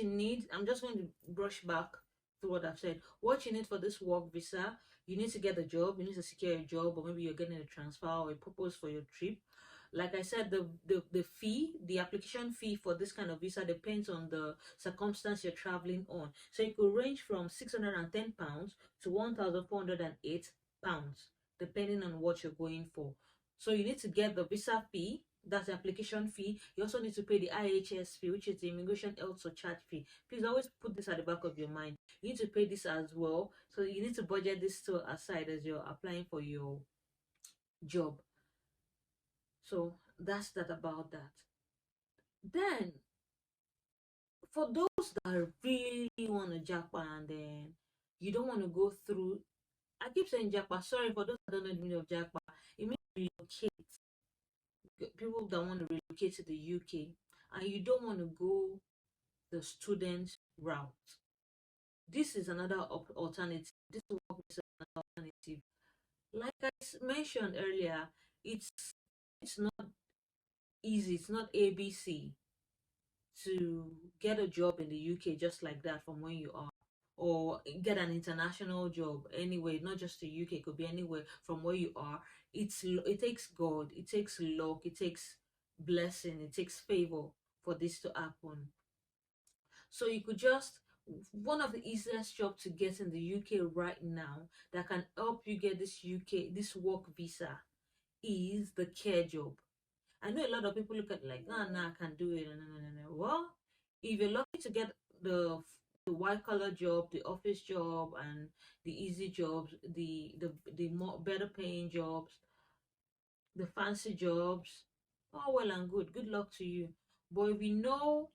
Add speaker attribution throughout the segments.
Speaker 1: you need, I'm just going to brush back to what I've said. What you need for this work visa, you need to get a job, you need to secure a job, or maybe you're getting a transfer or a purpose for your trip. Like I said, the fee, the application fee for this kind of visa depends on the circumstance you're traveling on. So it could range from £610 to £1,408, depending on what you're going for. So you need to get the visa fee, that's the application fee. You also need to pay the IHS fee, which is the immigration health surcharge fee. Please always put this at the back of your mind. You need to pay this as well. So you need to budget this still aside as you're applying for your job. So that's that about that. Then for those that really want to jackpot and then you don't want to go through, I keep saying jackpot, sorry for those that don't know the meaning of jackpot. It means relocate. People that want to relocate to the UK and you don't want to go the student route. This is another alternative. This work is another alternative. Like I mentioned earlier, it's not easy. It's not ABC to get a job in the UK just like that from where you are, or get an international job anyway, not just the UK, it could be anywhere from where you are. It takes God, it takes luck, it takes blessing, it takes favor for this to happen. So you could just, one of the easiest jobs to get in the UK right now that can help you get this work visa is the care job. I know a lot of people look at it like, nah, I can't do it. No. Well, if you're lucky to get the white collar job, the office job, and the easy jobs, the more better paying jobs, the fancy jobs, oh well and good. Good luck to you. But if you know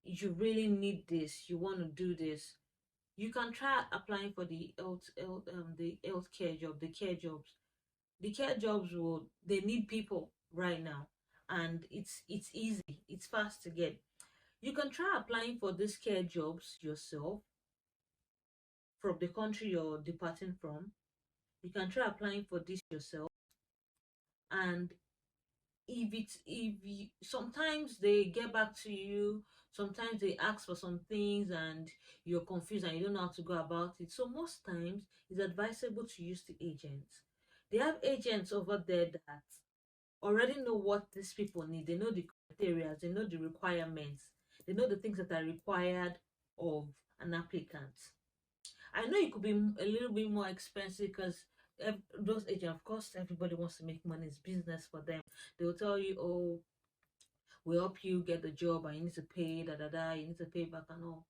Speaker 1: you really need this, you want to do this, you can try applying for the healthcare job, the care jobs. The care jobs they need people right now, and it's easy, it's fast to get. You can try applying for these care jobs yourself from the country you're departing from. You can try applying for this yourself, and if you, sometimes they get back to you, sometimes they ask for some things and you're confused and you don't know how to go about it. So most times it's advisable to use the agents. They have agents over there that already know what these people need. They know the criteria, they know the requirements, they know the things that are required of an applicant. I know it could be a little bit more expensive because those agents, of course, everybody wants to make money. It's business for them. They will tell you, oh, we help you get the job and you need to pay, you need to pay back and all.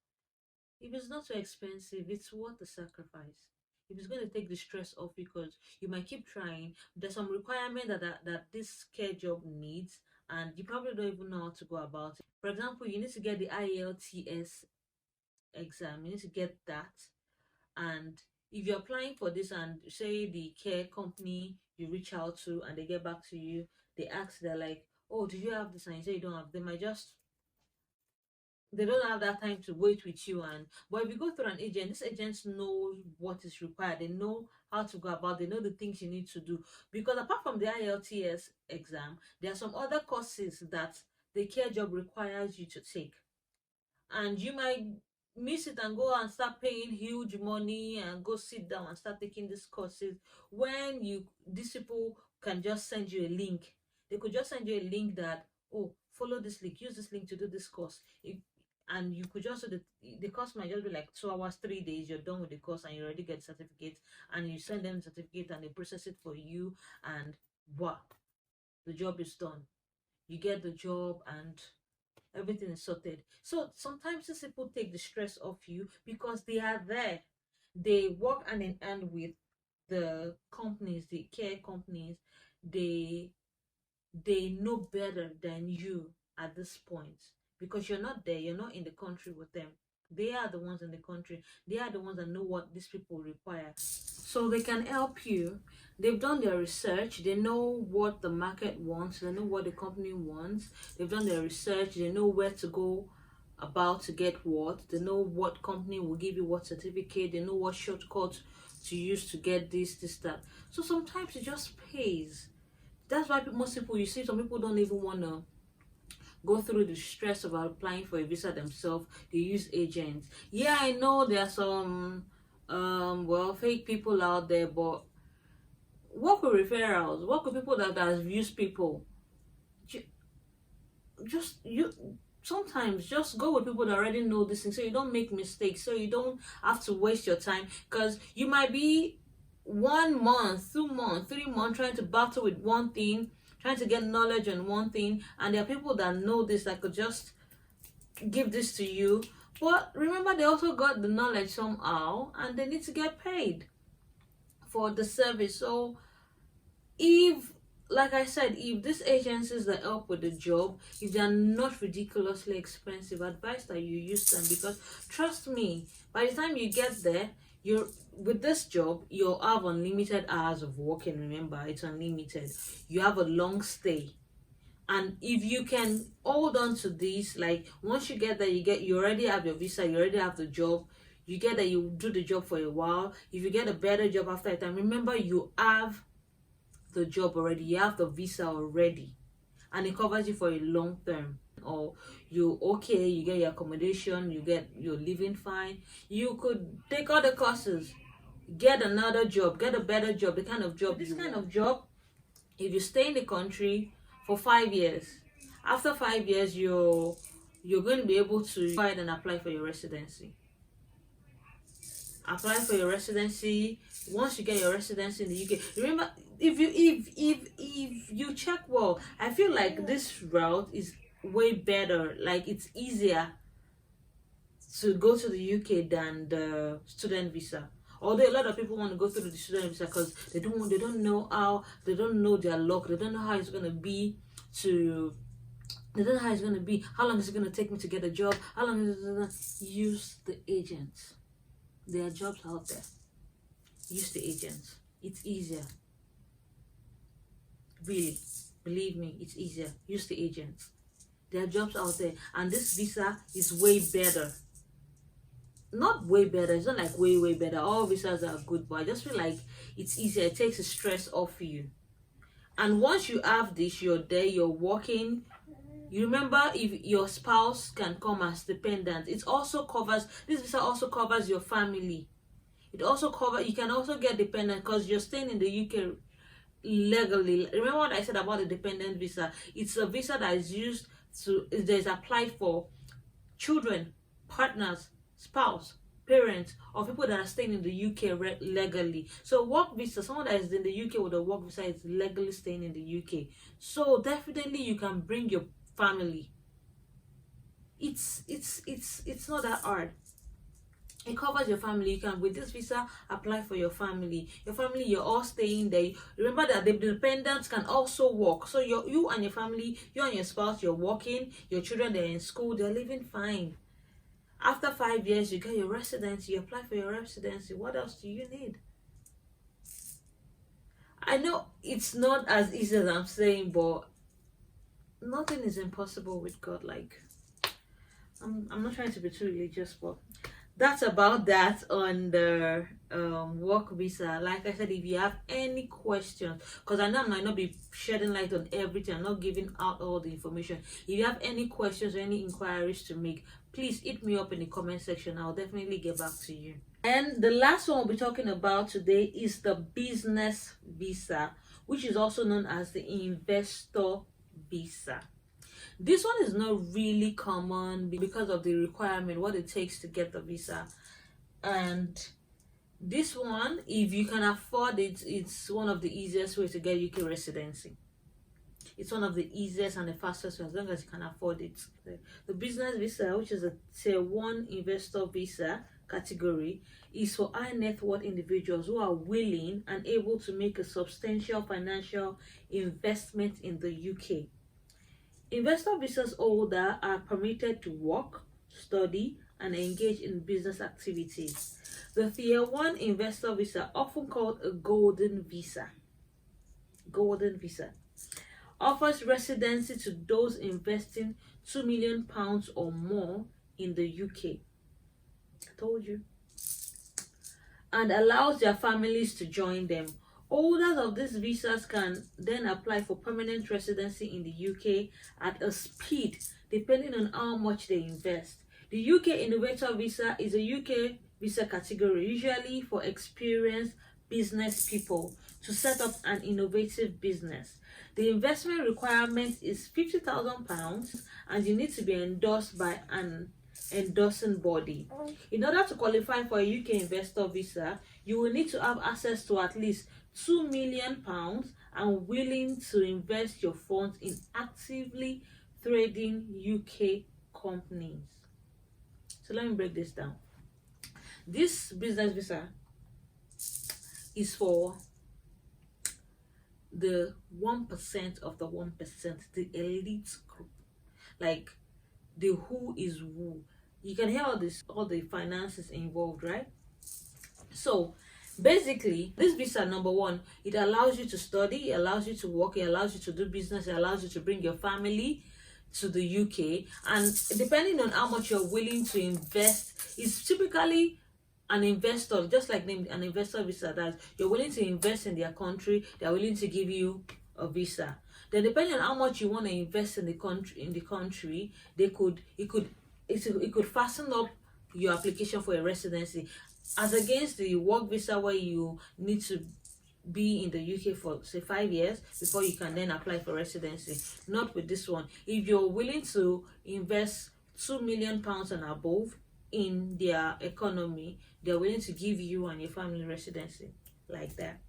Speaker 1: If it's not too expensive, it's worth the sacrifice. If it's going to take the stress off, because you might keep trying, there's some requirement that this care job needs, and you probably don't even know how to go about it. For example, you need to get the IELTS exam. You need to get that. And if you're applying for this and say the care company you reach out to and they get back to you, they're like, oh, do you have this? And you say you don't have, they don't have that time to wait with you. And but if you go through an agent, these agents know what is required, they know how to go about, they know the things you need to do. Because apart from the IELTS exam, there are some other courses that the care job requires you to take, and you might miss it and go and start paying huge money and go sit down and start taking these courses when these people can just send you a link. They could just send you a link that, oh, follow this link, use this link to do this course. And you could just, the course might just be like 2 hours, 3 days, you're done with the course and you already get certificate, and you send them the certificate and they process it for you, and wow, the job is done. You get the job and everything is sorted. So sometimes these people take the stress off you because they are there. They work hand in hand with the companies, the care companies. They know better than you at this point, because you're not there, you're not in the country with them. They are the ones in the country. They are the ones that know what these people require, so they can help you. They've done their research, they know what the market wants, they know what the company wants. They've done their research, they know where to go about to get what, they know what company will give you what certificate, they know what shortcut to use to get this, that. So sometimes it just pays. That's why most people, you see, some people don't even want to go through the stress of applying for a visa themselves. They use agents. Yeah, I know there are some well, fake people out there, but work with referrals, work with people that has used people. Just you sometimes just go with people that already know this thing, so you don't make mistakes, so you don't have to waste your time, because you might be 1 month, 2 months, 3 months trying to battle with one thing, trying to get knowledge on one thing, and there are people that know this that could just give this to you. But remember, they also got the knowledge somehow, and they need to get paid for the service. So if, like I said, if these agencies that help with the job, if they are not ridiculously expensive, advise that you use them, because trust me, by the time you get there, you're with this job, you'll have unlimited hours of working. Remember, it's unlimited. You have a long stay, and if you can hold on to this, like once you get there, you already have your visa, you already have the job, you get there, you do the job for a while. If you get a better job after a time, remember, you have the job already, you have the visa already, and it covers you for a long term. Or you get your accommodation, you get your living fine, you could take all the courses, get another job, get a better job, the kind of job this kind of job. If you stay in the country for 5 years, after 5 years you're going to be able to go ahead and apply for your residency. Apply for your residency. Once you get your residency in the UK, remember, if you check well, I feel like this route is way better. Like, it's easier to go to the UK than the student visa. Although a lot of people want to go through the student visa because they don't know their luck, they don't know how it's gonna be how long is it gonna take me to get a job, how long is it gonna use the agents. There are jobs out there. Use the agents. It's easier. Really, believe me, it's easier. Use the agents. There are jobs out there, and this visa is way better. Not way better, it's not like way better. All visas are good, but I just feel like it's easier. It takes the stress off you. And once you have this, you're there, you're working. You remember, if your spouse can come as dependent, this visa also covers your family. It also covers, you can also get dependent because you're staying in the UK legally. Remember what I said about the dependent visa? It's a visa that is used that is applied for children, partners, spouse, parents, or people that are staying in the UK legally. So work visa, someone that is in the UK with a work visa is legally staying in the UK. So definitely you can bring your family. It's not that hard. It covers your family. You can, with this visa, apply for your family. Your family, you're all staying there. Remember that the dependents can also work. So you and your family, you and your spouse, you're working. Your children, they're in school, they're living fine. After 5 years, you get your residency. You apply for your residency. What else do you need? I know it's not as easy as I'm saying, but nothing is impossible with God. Like, I'm not trying to be too religious, but that's about that on the work visa. Like I said, if you have any questions, because I know I might not be shedding light on everything, I'm not giving out all the information. If you have any questions or any inquiries to make, please hit me up in the comment section. I'll definitely get back to you. And the last one we'll be talking about today is the business visa, which is also known as the investor visa. This one is not really common because of the requirement, what it takes to get the visa. And this one, if you can afford it, it's one of the easiest ways to get UK residency. It's one of the easiest and the fastest ways, as long as you can afford it. The business visa, which is a tier 1 investor visa category, is for high net worth individuals who are willing and able to make a substantial financial investment in the UK. Investor visas holders are permitted to work, study, and engage in business activities. The Tier 1 investor visa, often called a golden visa, offers residency to those investing £2 million or more in the UK. I told you. And allows their families to join them. Holders of these visas can then apply for permanent residency in the UK at a speed depending on how much they invest. The UK Innovator Visa is a UK visa category usually for experienced business people to set up an innovative business. The investment requirement is £50,000 and you need to be endorsed by an endorsing body. In order to qualify for a UK investor visa, you will need to have access to at least £2 million and willing to invest your funds in actively trading UK companies. So let me break this down. This business visa is for the 1% of the 1%, the elite group, like the who is who. You can hear all the finances involved, right? So basically, this visa, number one, it allows you to study, it allows you to work, it allows you to do business, it allows you to bring your family to the UK, and depending on how much you're willing to invest, it's typically an investor, just like an investor visa, that you're willing to invest in their country, they're willing to give you a visa. Then depending on how much you want to invest in the country, it could fasten up your application for a residency, as against the work visa where you need to be in the UK for say 5 years before you can then apply for residency. Not with this one. If you're willing to invest £2 million and above in their economy, they're willing to give you and your family residency like that.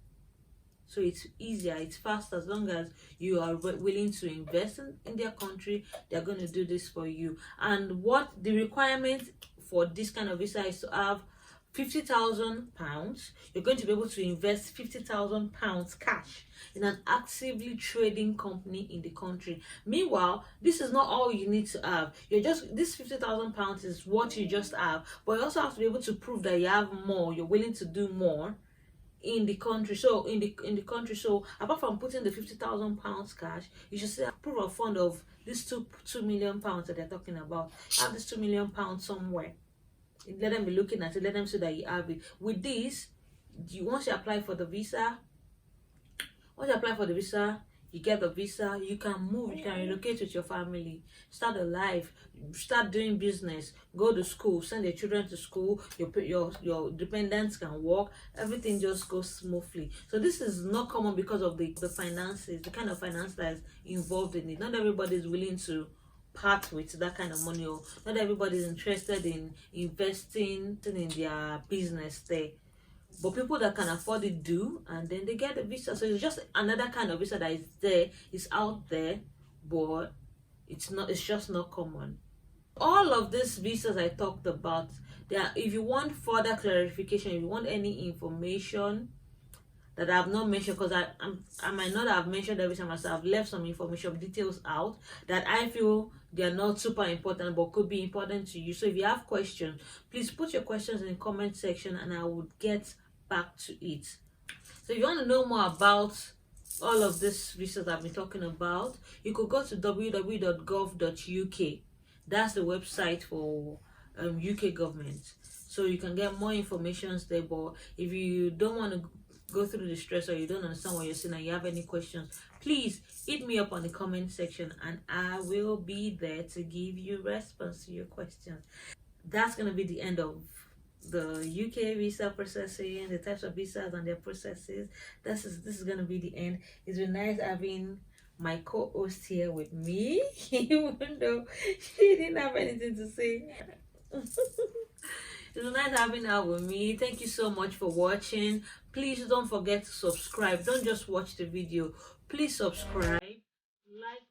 Speaker 1: So it's easier, it's fast. As long as you are willing to invest in their country, they're going to do this for you. And what the requirement for this kind of visa is to have £50,000. You're going to be able to invest £50,000 cash in an actively trading company in the country. Meanwhile, this is not all you need to have. This £50,000 is what you just have, but you also have to be able to prove that you have more, you're willing to do more in the country. So in the country, so apart from putting the £50,000 cash, you should say proof of fund of this two million pounds that they're talking about. Have this £2 million somewhere. Let them be looking at it, let them see that you have it. With this, once you apply for the visa, you get the visa, you can move, you can relocate with your family, start a life, start doing business, go to school, send your children to school, your dependents can work, everything just goes smoothly. So this is not common because of the finances, the kind of finance that is involved in it. Not everybody is willing to part with that kind of money, or not everybody is interested in investing in their business there. But people that can afford it do, and then they get a visa. So it's just another kind of visa that is there, it's out there, but it's just not common. All of these visas I talked about, if you want further clarification, if you want any information that I have not mentioned, because I might not have mentioned every time, I've left some information details out that I feel they are not super important but could be important to you. So if you have questions, please put your questions in the comment section and I would get back to it. So if you want to know more about all of this research I've been talking about, you could go to www.gov.uk. That's the website for UK government. So you can get more information there. But if you don't want to go through the stress, or you don't understand what you're saying and you have any questions, please hit me up on the comment section and I will be there to give you response to your questions. That's going to be the end of the UK visa processing, the types of visas and their processes. This is going to be the end. It's been nice having my co-host here with me, even though she didn't have anything to say. It's nice having her with me. Thank you so much for watching. Please don't forget to subscribe. Don't just watch the video. Please subscribe, like